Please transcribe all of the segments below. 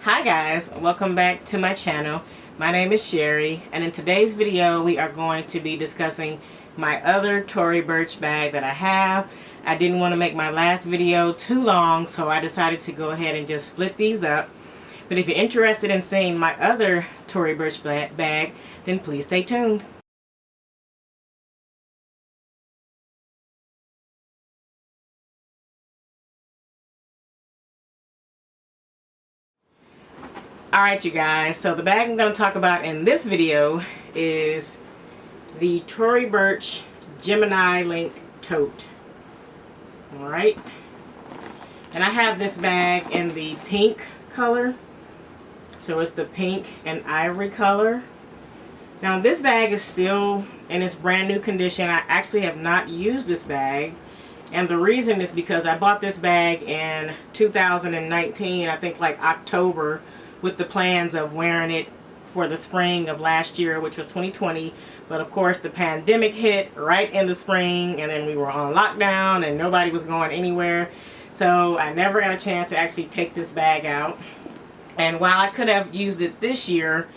Hi guys, welcome back to my channel. My name is Sherry, and in today's video we are going to be discussing my other Tory Burch bag that I have. I didn't want to make my last video too long, so I decided to go ahead and just split these up. But if you're interested in seeing my other Tory Burch bag, then please stay tuned. Alright you guys, so the bag I'm going to talk about in this video is the Tory Burch Gemini link tote. Alright, and I have this bag in the pink color, so it's the pink and ivory color. Now this bag is still in its brand new condition. I actually have not used this bag, and the reason is because I bought this bag in 2019, I think like October, with the plans of wearing it for the spring of last year, which was 2020. But of course the pandemic hit right in the spring, and then we were on lockdown and nobody was going anywhere, so I never got a chance to actually take this bag out. And while I could have used it this year,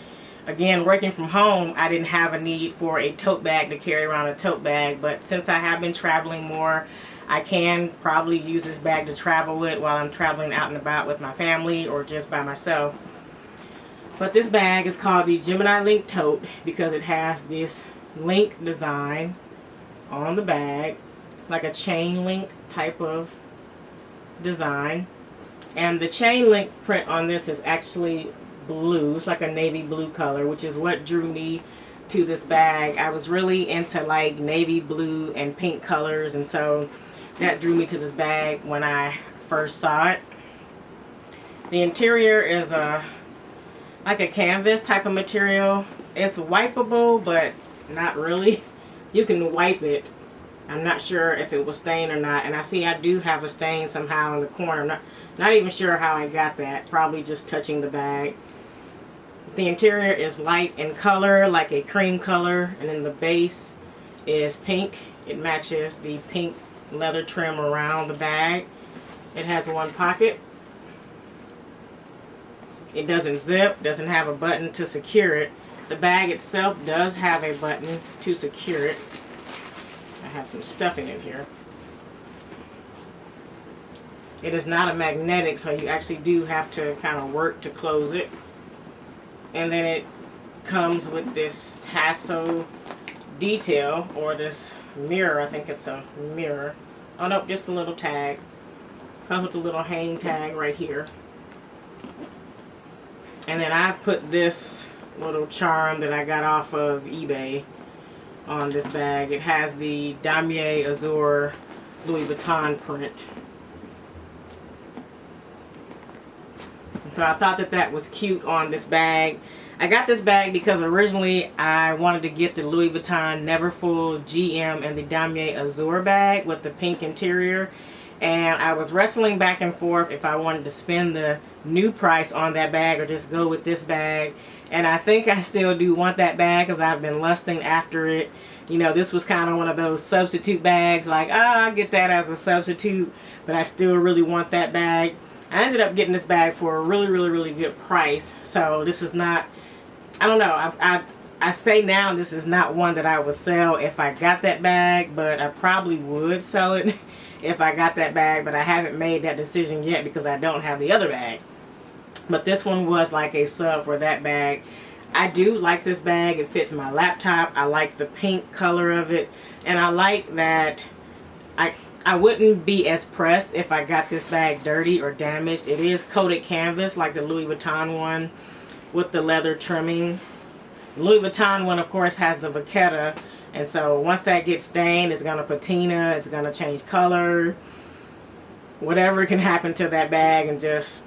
again working from home, I didn't have a need for a tote bag to carry around a tote bag. But since I have been traveling more, I can probably use this bag to travel with while I'm traveling out and about with my family or just by myself. But this bag is called the Gemini link tote because it has this link design on the bag, like a chain link type of design. And the chain link print on this is actually blue. It's like a navy blue color, which is what drew me to this bag. I was really into like navy blue and pink colors, and so that drew me to this bag when I first saw it. The interior is like a canvas type of material. It's wipeable, but not really. You can wipe it. I'm not sure if it was stained or not, and I see I do have a stain somehow in the corner. Not even sure how I got that. Probably just touching the bag. The interior is light in color, like a cream color, and then the base is pink. It matches the pink leather trim around the bag. It has one pocket. It doesn't zip, doesn't have a button to secure it. The bag itself does have a button to secure it. I have some stuffing in here. It is not a magnetic, so you actually do have to kind of work to close it. And then it comes with this tassel detail, or this mirror. I think it's a mirror. Oh no, just a little tag. Comes with a little hang tag right here. And then I've put this little charm that I got off of eBay on this bag. It has the Damier Azur Louis Vuitton print. And so I thought that that was cute on this bag. I got this bag because originally I wanted to get the Louis Vuitton Neverfull GM and the Damier Azur bag with the pink interior. And I was wrestling back and forth if I wanted to spend the new price on that bag or just go with this bag. And I think I still do want that bag because I've been lusting after it. You know, this was kind of one of those substitute bags, like, I'll get that as a substitute, but I still really want that bag. I ended up getting this bag for a really good price. So this is not, I don't know, I say now this is not one that I would sell if I got that bag, but I probably would sell it if I got that bag, but I haven't made that decision yet because I don't have the other bag. But this one was like a sub for that bag. I do like this bag. It fits my laptop. I like the pink color of it, and I like that I wouldn't be as pressed if I got this bag dirty or damaged. It is coated canvas like the Louis Vuitton one with the leather trimming. The Louis Vuitton one, of course, has the vachetta, and so once that gets stained, it's going to patina, it's going to change color. Whatever can happen to that bag, and just,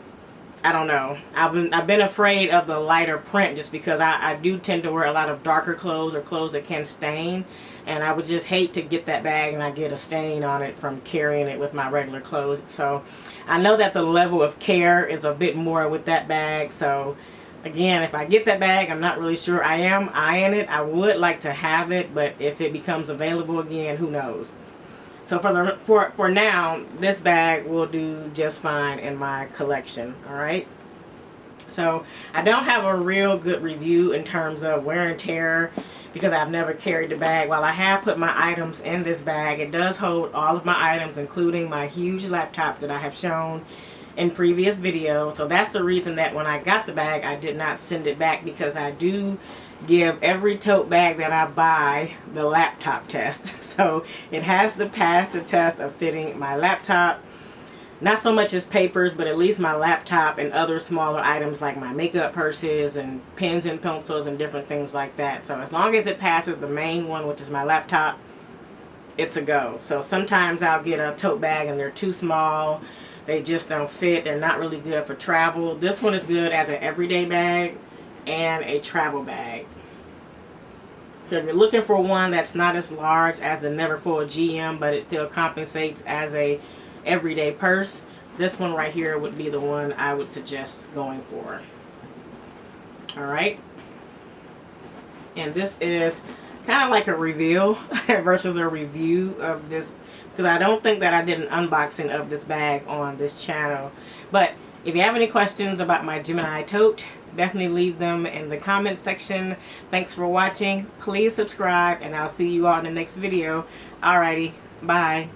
I don't know. I've been afraid of the lighter print just because I do tend to wear a lot of darker clothes or clothes that can stain, and I would just hate to get that bag and I get a stain on it from carrying it with my regular clothes. So I know that the level of care is a bit more with that bag. So again, if I get that bag, I'm not really sure. I am eyeing it. I would like to have it, but if it becomes available again, who knows. So for now, this bag will do just fine in my collection. All right. So I don't have a real good review in terms of wear and tear because I've never carried the bag. While I have put my items in this bag, it does hold all of my items, including my huge laptop that I have shown in previous videos. So that's the reason that when I got the bag, I did not send it back, because I do give every tote bag that I buy the laptop test. So it has to pass the test of fitting my laptop. Not so much as papers, but at least my laptop and other smaller items like my makeup purses and pens and pencils and different things like that. So as long as it passes the main one, which is my laptop, it's a go. So sometimes I'll get a tote bag and they're too small. They just don't fit. They're not really good for travel. This one is good as an everyday bag and a travel bag. So if you're looking for one that's not as large as the Neverfull GM, but it still compensates as a everyday purse, this one right here would be the one I would suggest going for. Alright. And this is kind of like a reveal versus a review of this, because I don't think that I did an unboxing of this bag on this channel. But if you have any questions about my Gemini tote, definitely leave them in the comment section. Thanks for watching. Please subscribe, and I'll see you all in the next video. Alrighty, bye.